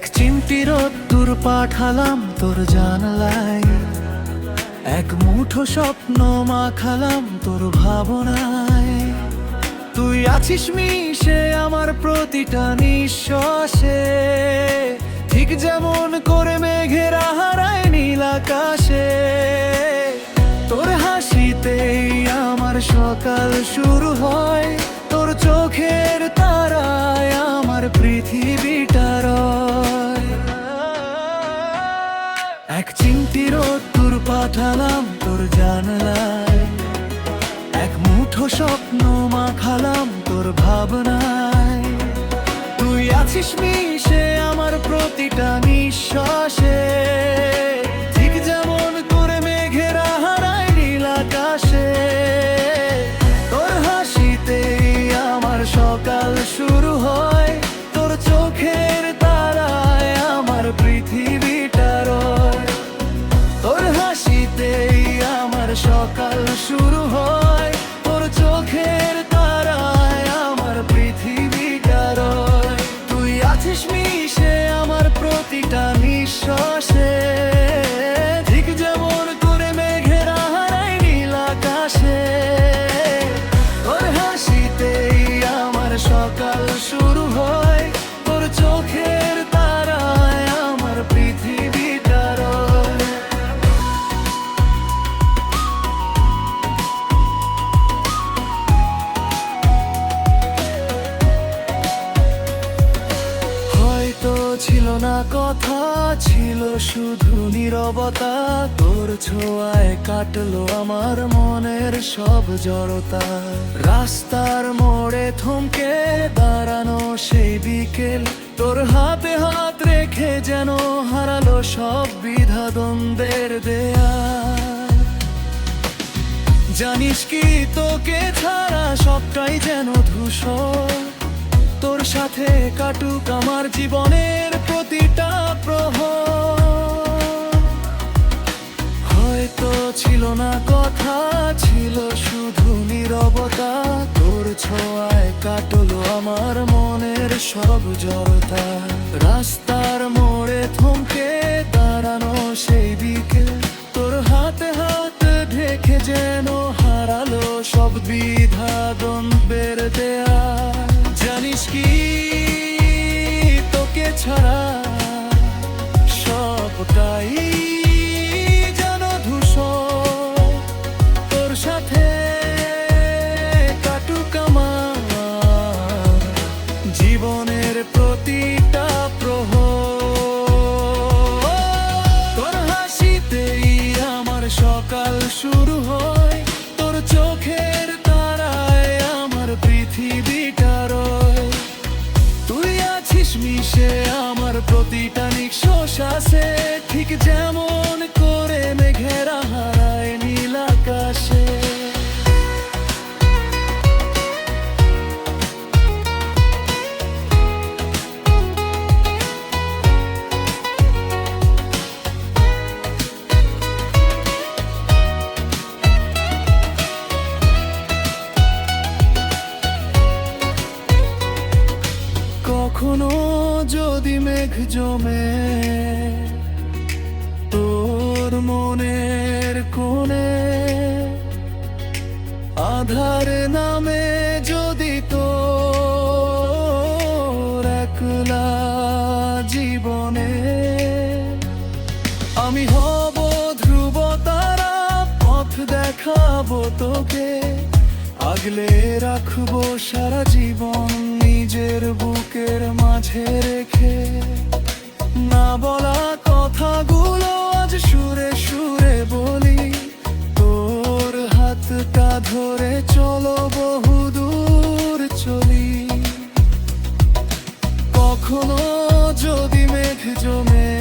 এক চিমটি রোদ্দুর পাঠালাম তোর জানালায়, এক মুঠো স্বপ্ন মাখালাম তোর ভাবনায়। তুই আছিস মিশে আমার প্রতিটা নিঃশ্বাসে, ঠিক যেমন করে মেঘেরা হারায় নীল আকাশে। তোর হাসিতেই আমার সকাল শুরু হয়, তোর চোখের তারায় আমার পৃথিবীটা রয়। এক চিমটি রোদ্দুর পাঠালাম তোর জানালায়, এক মুঠো স্বপ্ন মাখালাম তোর ভাবনায়। তুই আছিস মিশে আমার প্রতিটা নিঃশ্বাসে, ঠিক যেমন করে মেঘেরা হারায় নীল আকাশে। তোর হাসিতেই আমার সকাল শুরু হয়, তোর চোখের তারায় আমার পৃথিবীটা রয়। তোর হাসিতেই আমার সকাল শুরু হয়, তোর চোখের তারায় আমার পৃথিবীটা রয়। তুই আছিস মিশে আমার প্রতিটা নিঃশ্বাসে, ঠিক যেমন করে মেঘেরা হারায় নীল আকাশে। তোর হাসিতেই আমার সকাল শুরু হয়, তোর চোখের তারায় আমার পৃথিবীটা রয়। হয়তো ছিল না কথা, ছিল শুধু নীরবতা। তোর ছোঁয়ায় কাটলো আমার মনের সব জড়তা। রাস্তার মোড়ে থমকে দাঁড়ানো সেই বিকেল, তোর হাতে হাত রেখে যেন হারালো সব দ্বিধা দ্বন্দ্বের দেয়াল। জানিস কি, তোকে ছাড়া সবটাই যেন ধূসর। তোর সাথে কাটুক আমার জীবনের প্রতিটা প্রহর। হয়তো ছিল না কথা, ছিল শুধু নীরবতা। তোর ছোঁয়ায় কাটলো আমার মনের সব জড়তা। রাস্তার মোড়ে থমকে দাঁড়ানো সেই বিকেল, তোর হাতে হাত ঢেকে যেন হারালো সব দ্বিধা দ্বন্দ্বের দেয়াল। জানিস কি, তোকে ছাড়া সবটাই যেন ধূসর। তোর সাথে কাটুক আমার জীবনের প্রতিটা প্রহর। তোর হাসিতেই আমার সকাল শুরু হয়, তোর চোখের তারায় আমার পৃথিবীটা রয়। তুই আছিস মিশে আমার প্রতিটা নিঃশ্বাসে, ঠিক যেমন করে মেঘেরা হারায় নীল আকাশে। কখনো যদি মেঘ জমে তোর মনের কোণে, আধার নামে যদি তোর একলা জীবনে, আমি হব ধ্রুব তারা, পথ দেখাবো তোকে। আগলে রাখবো সারা জীবন নিজের বুকের মাঝে রেখে। না বলা কথাগুলো আজ সুরে সুরে বলি, তোর হাতটা ধরে চলো বহুদূর চলি। কখনো যদি মেঘ জমে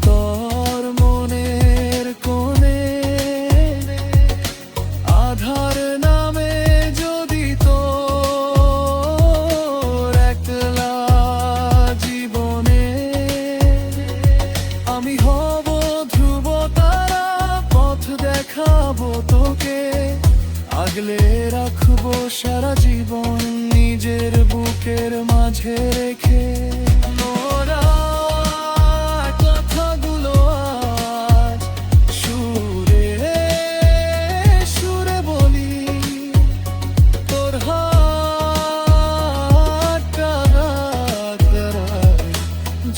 তোর মনের কোণে, আধার নামে যদি তোর একলা জীবনে, আমি হব ধ্রুব তারা, পথ দেখাবো তোকে। আগলে রাখবো সারা জীবন নিজের বুকের মাঝে রেখে। মোরা কথাগুলো আজ সুরে সুরে বলি, তোর হাতটা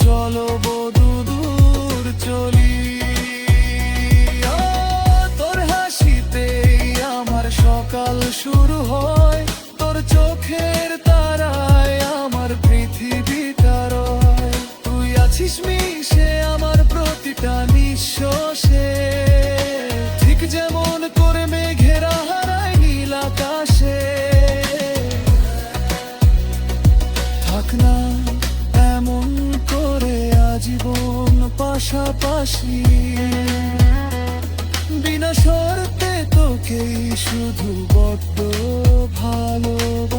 জলবধূ দূর চলি। তোর হাসিতেই আমার সকাল শুরু হয়, তোর চোখের তারায় আমার পৃথিবীটা রয়। তুই আছিস মিশে আমার প্রতিটা নিঃশ্বাসে, ঠিক যেমন করে মেঘেরা হারায় নীল আকাশে। থাক না এমন করে আজীবন পাশাপাশি, বিনা শর্তে তোকেই শুধু বড্ড ভালোবাসি।